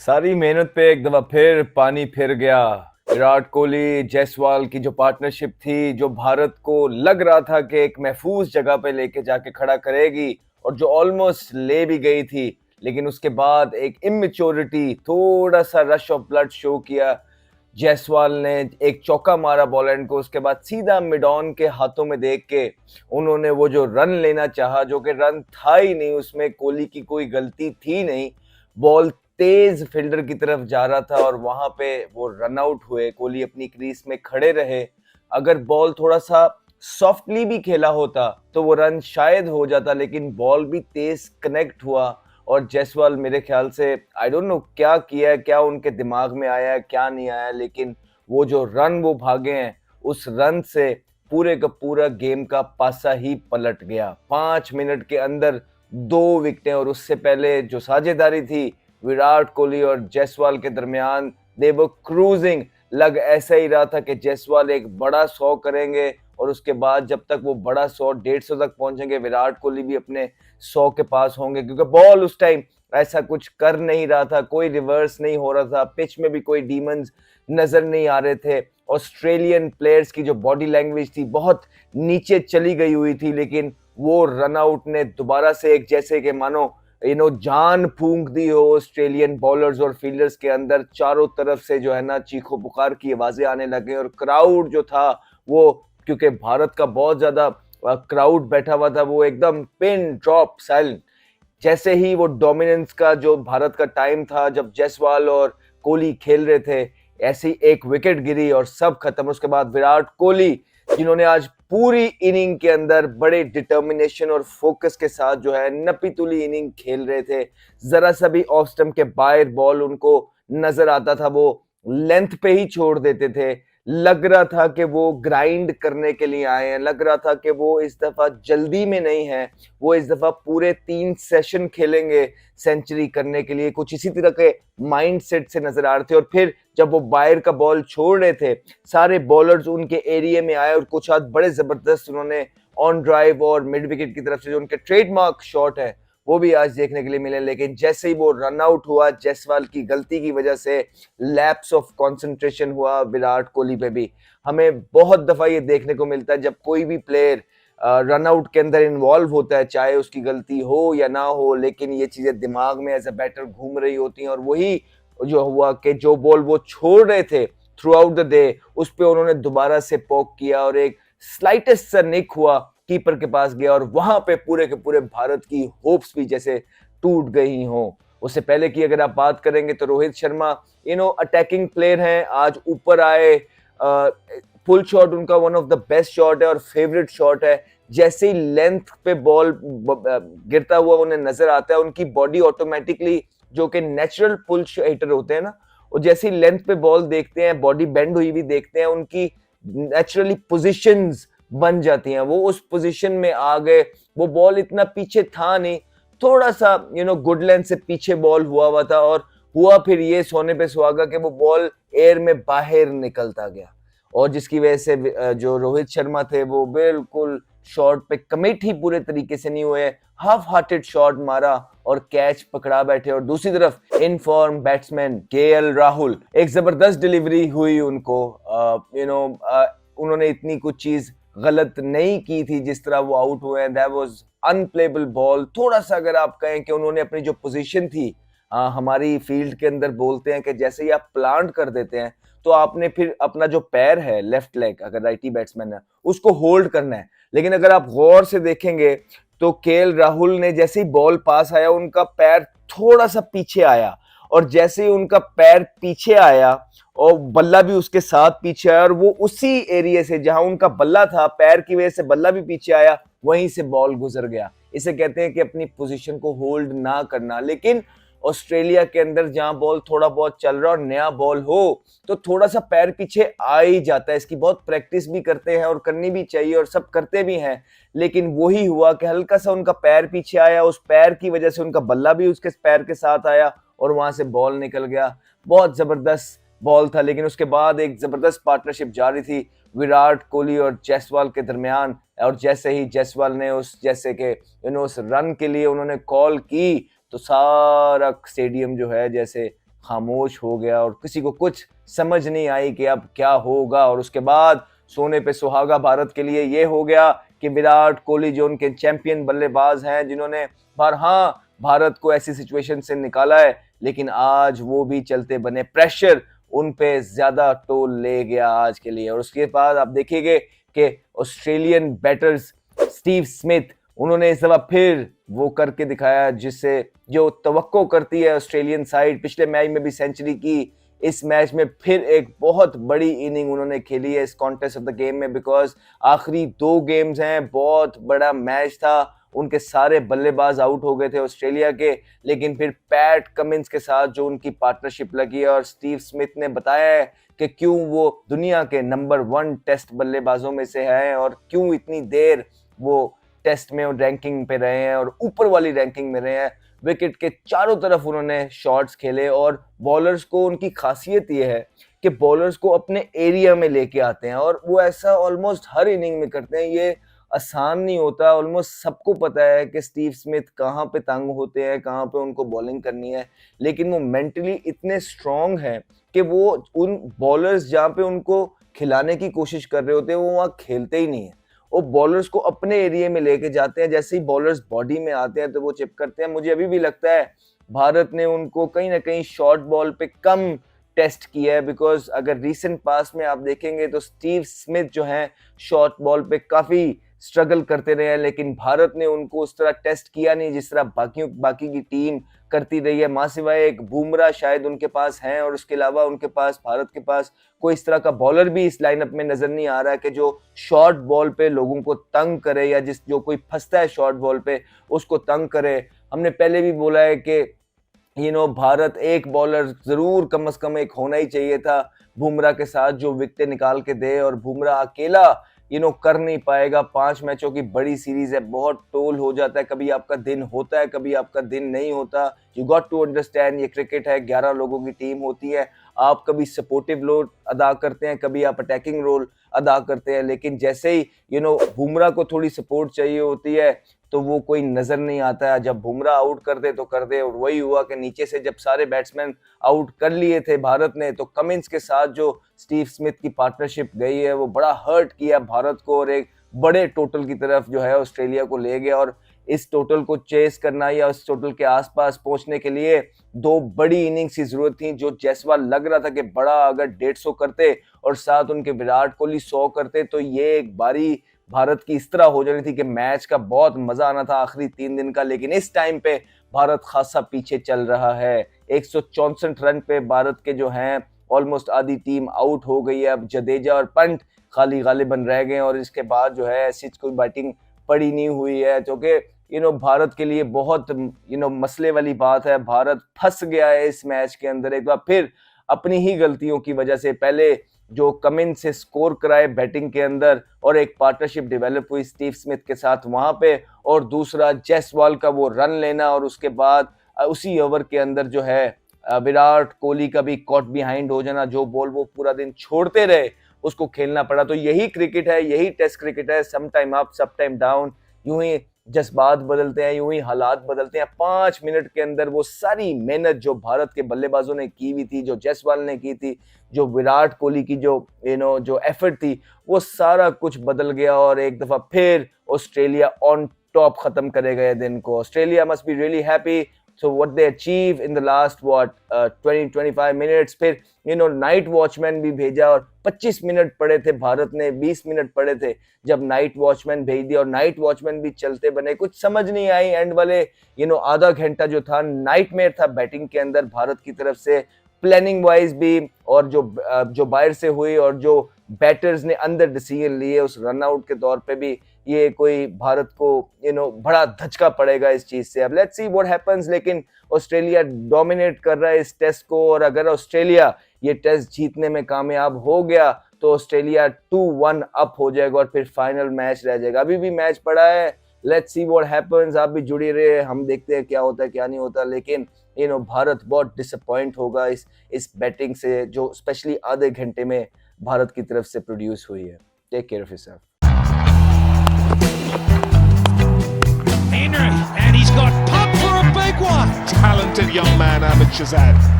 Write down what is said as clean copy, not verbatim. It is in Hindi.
सारी मेहनत पे एक दफा फिर पानी फिर गया। विराट कोहली जायसवाल की जो पार्टनरशिप थी, जो भारत को लग रहा था कि एक महफूज जगह पे लेके जाके खड़ा करेगी और जो ऑलमोस्ट ले भी गई थी, लेकिन उसके बाद एक इमेच्योरिटी, थोड़ा सा रश ऑफ ब्लड शो किया। जायसवाल ने एक चौका मारा बॉलैंड को, उसके बाद सीधा मिड ऑन के हाथों में देख के उन्होंने वो जो रन लेना चाहा, जो कि रन था ही नहीं, उसमें कोहली की कोई गलती थी नहीं। बॉल तेज फील्डर की तरफ जा रहा था और वहां पे वो रन आउट हुए। कोहली अपनी क्रीज में खड़े रहे। अगर बॉल थोड़ा सा सॉफ्टली भी खेला होता तो वो रन शायद हो जाता, लेकिन बॉल भी तेज कनेक्ट हुआ और जायसवाल मेरे ख्याल से आई डोंट नो क्या किया है, क्या उनके दिमाग में आया है, क्या नहीं आया, लेकिन वो जो रन वो भागे हैं, उस रन से पूरे का पूरा गेम का पासा ही पलट गया। 5 मिनट के अंदर 2 विकेटें, और उससे पहले जो साझेदारी थी विराट कोहली और जायसवाल के दरमियान, दे वर क्रूजिंग। लग ऐसा ही रहा था कि जायसवाल एक बड़ा 100 करेंगे और उसके बाद जब तक वो बड़ा 100-150 तक पहुंचेंगे, विराट कोहली भी अपने 100 के पास होंगे, क्योंकि बॉल उस टाइम ऐसा कुछ कर नहीं रहा था, कोई रिवर्स नहीं हो रहा था, पिच में भी कोई डीमंस नजर नहीं आ रहे थे। ऑस्ट्रेलियन प्लेयर्स की जो बॉडी लैंग्वेज थी बहुत नीचे चली गई हुई थी, लेकिन वो रन आउट ने दोबारा से एक जैसे कि मानो जान फूंक दी हो ऑस्ट्रेलियन बॉलर्स और फील्डर्स के अंदर। चारों तरफ से जो है ना चीखो पुकार की आवाजें आने लगे और क्राउड जो था वो, क्योंकि भारत का बहुत ज्यादा क्राउड बैठा हुआ था, वो एकदम पिन ड्रॉप साइलेंट। जैसे ही वो डोमिनेंस का जो भारत का टाइम था, जब जायसवाल और कोहली खेल रहे थे, ऐसी एक विकेट गिरी और सब खत्म। उसके बाद विराट कोहली, जिन्होंने आज पूरी इनिंग के अंदर बड़े डिटर्मिनेशन और फोकस के साथ जो है नपी तुली इनिंग खेल रहे थे, जरा सा भी ऑफ स्टंप के बाहर बॉल उनको नजर आता था वो लेंथ पे ही छोड़ देते थे। लग रहा था कि वो ग्राइंड करने के लिए आए हैं, लग रहा था कि वो इस दफा जल्दी में नहीं है, वो इस दफा पूरे 3 सेशन खेलेंगे सेंचुरी करने के लिए, कुछ इसी तरह के माइंडसेट से नजर आ रहे थे। और फिर जब वो बाहर का बॉल छोड़ रहे थे, सारे बॉलर्स उनके एरिया में आए और कुछ हाथ बड़े जबरदस्त उन्होंने ऑन ड्राइव और मिड विकेट की तरफ से जो उनके ट्रेडमार्क शॉट है वो भी आज देखने के लिए मिले। लेकिन जैसे ही वो रन आउट हुआ, जायसवाल की गलती की वजह से लैप्स ऑफ कंसंट्रेशन हुआ विराट कोहली पे भी। हमें बहुत दफा ये देखने को मिलता है जब कोई भी प्लेयर रन आउट के अंदर इन्वॉल्व होता है, चाहे उसकी गलती हो या ना हो, लेकिन ये चीजें दिमाग में एज अ बैटर घूम रही होती हैं। और वही जो हुआ कि जो बॉल वो छोड़ रहे थे थ्रू आउट द डे, उस पे उन्होंने दोबारा से पोक किया और एक स्लाइटेस्ट सा निक हुआ, कीपर के पास गया और वहां पे पूरे के पूरे भारत की होप्स भी जैसे टूट गई हों। उससे पहले की अगर आप बात करेंगे तो रोहित शर्मा अटैकिंग प्लेयर हैं, आज ऊपर आए। फुल शॉट उनका one of the best shot है और फेवरेट शॉट है। जैसे ही लेंथ पे बॉल गिरता हुआ उन्हें नजर आता है, उनकी बॉडी ऑटोमेटिकली, जो कि नेचुरल पुल हिटर होते हैं ना, और जैसे ही लेंथ पे बॉल देखते हैं, बॉडी बेंड हुई भी देखते हैं, उनकी नेचुरली पोजीशंस बन जाती हैं। वो उस पोजीशन में आ गए। वो बॉल इतना पीछे था नहीं, थोड़ा सा गुड लेंथ से पीछे बॉल हुआ हुआ था, और हुआ फिर ये सोने पे सुहागा कि वो बॉल एयर में बाहर निकलता गया, और जिसकी वजह से जो रोहित शर्मा थे वो बिल्कुल शॉट पे कमिट ही पूरे तरीके से नहीं हुए, हाफ हार्टेड शॉट मारा और कैच पकड़ा बैठे। और दूसरी तरफ इनफॉर्म बैट्समैन केएल राहुल, एक जबरदस्त डिलीवरी हुई उनको। उन्होंने इतनी कुछ चीज गलत नहीं की थी जिस तरह वो आउट हुए हैं। That was unplayable ball. थोड़ा सा अगर आप कहें कि उन्होंने अपनी जो पोजीशन थी, हमारी फील्ड के अंदर बोलते हैं कि जैसे ही आप प्लांट कर देते हैं तो आपने फिर अपना जो पैर है, लेफ्ट लेग, अगर राइटी बैट्समैन है, उसको होल्ड करना है। लेकिन अगर आप गौर से देखेंगे तो केएल राहुल ने जैसे ही बॉल पास आया, उनका पैर थोड़ा सा पीछे आया, और जैसे ही उनका पैर पीछे आया और बल्ला भी उसके साथ पीछे आया, और वो उसी एरिया से जहां उनका बल्ला था, पैर की वजह से बल्ला भी पीछे आया, वहीं से बॉल गुजर गया। इसे कहते हैं कि अपनी पोजीशन को होल्ड ना करना। लेकिन ऑस्ट्रेलिया के अंदर जहां बॉल थोड़ा बहुत चल रहा और नया बॉल हो तो थोड़ा सा पैर पीछे आ ही जाता है। इसकी बहुत प्रैक्टिस भी करते हैं और करनी भी चाहिए और सब करते भी हैं। लेकिन वही हुआ कि हल्का सा उनका पैर पीछे आया, उस पैर की वजह से उनका बल्ला भी उसके पैर के साथ आया और वहां से बॉल निकल गया। बहुत जबरदस्त बॉल था, लेकिन उसके बाद एक जबरदस्त पार्टनरशिप जारी थी विराट कोहली और जायसवाल के दरमियान। और जैसे ही जायसवाल ने उस रन के लिए उन्होंने कॉल की तो सारा स्टेडियम जो है जैसे खामोश हो गया और किसी को कुछ समझ नहीं आई कि अब क्या होगा। और उसके बाद सोने पे सुहागा भारत के लिए ये हो गया कि विराट कोहली जो उनके चैंपियन बल्लेबाज हैं, जिन्होंने भारत को ऐसी सिचुएशन से निकाला है, लेकिन आज वो भी चलते बने। प्रेशर उन पे ज्यादा टोल ले गया आज के लिए। और उसके बाद आप देखिएगा कि ऑस्ट्रेलियन बैटर्स स्टीव स्मिथ, उन्होंने इस दफा फिर वो करके दिखाया जिससे जो तवक्को करती है ऑस्ट्रेलियन साइड। पिछले मैच में भी सेंचुरी की, इस मैच में फिर एक बहुत बड़ी इनिंग उन्होंने खेली है इस कॉन्टेस्ट ऑफ द गेम में, बिकॉज आखिरी 2 गेम्स हैं, बहुत बड़ा मैच था। उनके सारे बल्लेबाज आउट हो गए थे ऑस्ट्रेलिया के, लेकिन फिर पैट कमिंस के साथ जो उनकी पार्टनरशिप लगी और स्टीव स्मिथ ने बताया है कि क्यों वो दुनिया के नंबर 1 टेस्ट बल्लेबाजों में से हैं और क्यों इतनी देर वो टेस्ट में रैंकिंग पे रहे हैं और ऊपर वाली रैंकिंग में रहे हैं। विकेट के चारों तरफ उन्होंने शॉट्स खेले और बॉलर्स को, उनकी खासियत ये है कि बॉलर्स को अपने एरिया में लेके आते हैं और वो ऐसा ऑलमोस्ट हर इनिंग में करते हैं। ये आसान नहीं होता। ऑलमोस्ट सबको पता है कि स्टीव स्मिथ कहाँ पे तंग होते हैं, कहाँ पे उनको बॉलिंग करनी है, लेकिन वो मेंटली इतने स्ट्रांग हैं कि वो उन बॉलर्स जहाँ पे उनको खिलाने की कोशिश कर रहे होते हैं वो वहाँ खेलते ही नहीं है। वो बॉलर्स को अपने एरिया में लेके जाते हैं। जैसे ही बॉलर्स बॉडी में आते हैं तो वो चिप करते हैं। मुझे अभी भी लगता है भारत ने उनको कहीं ना कहीं शॉर्ट बॉल पे कम टेस्ट किया है, बिकॉज अगर रीसेंट पास में आप देखेंगे तो स्टीव स्मिथ जो हैं शॉर्ट बॉल पे काफी स्ट्रगल करते रहे हैं, लेकिन भारत ने उनको उस तरह टेस्ट किया नहीं जिस तरह बाकी की टीम करती रही है। मां सिवाय एक बुमराह शायद उनके पास हैं और उसके अलावा उनके पास, भारत के पास कोई इस तरह का बॉलर भी इस लाइनअप में नजर नहीं आ रहा है कि जो शॉर्ट बॉल पे लोगों को तंग करे या जो कोई फंसता है शॉर्ट बॉल पे उसको तंग करे। हमने पहले भी बोला है कि भारत एक बॉलर जरूर कम से कम एक होना ही चाहिए था बुमराह के साथ जो विकेट निकाल के दे, और बुमराह अकेला कर नहीं पाएगा। 5 मैचों की बड़ी सीरीज है, बहुत टोल हो जाता है। कभी आपका दिन होता है, कभी आपका दिन नहीं होता। यू गॉट टू अंडरस्टैंड, ये क्रिकेट है, 11 लोगों की टीम होती है। आप कभी सपोर्टिव रोल अदा करते हैं, कभी आप अटैकिंग रोल अदा करते हैं, लेकिन जैसे ही बुमराह को थोड़ी सपोर्ट चाहिए होती है तो वो कोई नजर नहीं आता है। जब बुमराह आउट कर दे तो कर दे, और वही हुआ कि नीचे से जब सारे बैट्समैन आउट कर लिए थे भारत ने, तो कमिंस के साथ जो स्टीव स्मिथ की पार्टनरशिप गई है वो बड़ा हर्ट किया भारत को और एक बड़े टोटल की तरफ जो है ऑस्ट्रेलिया को ले गया। और इस टोटल को चेस करना या उस टोटल के आसपास पहुंचने के लिए 2 बड़ी इनिंग्स की जरूरत थी। जो जायसवाल लग रहा था कि बड़ा अगर 150 करते और साथ उनके विराट कोहली 100 करते तो ये एक बारी भारत की इस तरह हो जानी थी कि मैच का बहुत मजा आना था आखिरी 3 दिन का। लेकिन इस टाइम पे भारत खासा पीछे चल रहा है। 164 रन पे भारत के जो हैं ऑलमोस्ट आधी टीम आउट हो गई है। अब जडेजा और पंत खाली गालिबन रह गए और इसके बाद जो है ऐसी कोई बैटिंग पड़ी नहीं हुई है, जो कि भारत के लिए बहुत मसले वाली बात है। भारत फंस गया है इस मैच के अंदर एक बार फिर अपनी ही गलतियों की वजह से। पहले जो कमिंस से स्कोर कराए बैटिंग के अंदर और एक पार्टनरशिप डेवलप हुई स्टीव स्मिथ के साथ वहां पे, और दूसरा जायसवाल का वो रन लेना और उसके बाद उसी ओवर के अंदर जो है विराट कोहली का भी कॉट बिहाइंड हो जाना। जो बॉल वो पूरा दिन छोड़ते रहे उसको खेलना पड़ा। तो यही क्रिकेट है, यही टेस्ट क्रिकेट है। Some time up some time down, यूं ही जज्बात बदलते हैं, यूं ही हालात बदलते हैं। 5 मिनट के अंदर वो सारी मेहनत जो भारत के बल्लेबाजों ने की हुई थी, जो जायसवाल ने की थी, जो विराट कोहली की जो जो एफर्ट थी, वो सारा कुछ बदल गया और एक दफा फिर ऑस्ट्रेलिया ऑन टॉप खत्म करेगा ये दिन को। Australia must be really happy so what they achieve in the last 20-25 minutes। फिर नाइट वॉचमैन भी भेजा और 25 मिनट पड़े थे भारत ने, 20 मिनट पड़े थे जब नाइट वॉचमैन भेज दिया और नाइट वॉचमैन भी चलते बने। कुछ समझ नहीं आई एंड वाले आधा घंटा जो था नाइटमेयर था बैटिंग के अंदर भारत की तरफ से, प्लानिंग वाइज भी, और जो बाहर से हुई और जो बैटर्स ने अंदर डिसीजन लिए उस रन आउट के तौर पे भी, ये कोई भारत को बड़ा धचका पड़ेगा इस चीज से। अब लेट्स सी व्हाट हैपेंस। लेकिन ऑस्ट्रेलिया डोमिनेट कर रहा है इस टेस्ट को, और अगर ऑस्ट्रेलिया ये टेस्ट जीतने में कामयाब हो गया तो ऑस्ट्रेलिया 2-1 अप हो जाएगा और फिर फाइनल मैच रह जाएगा। अभी भी मैच पड़ा है, लेट्स सी व्हाट हैपेंस। आप भी जुड़े रहे, हम देखते हैं क्या होता है क्या नहीं होता। लेकिन भारत बहुत डिसअपॉइंट होगा इस बैटिंग से जो स्पेशली आधे घंटे में भारत की तरफ से प्रोड्यूस हुई है। Take care of yourself. And he's got pumped for a big one. Talented young man, Ahmed Shahzad.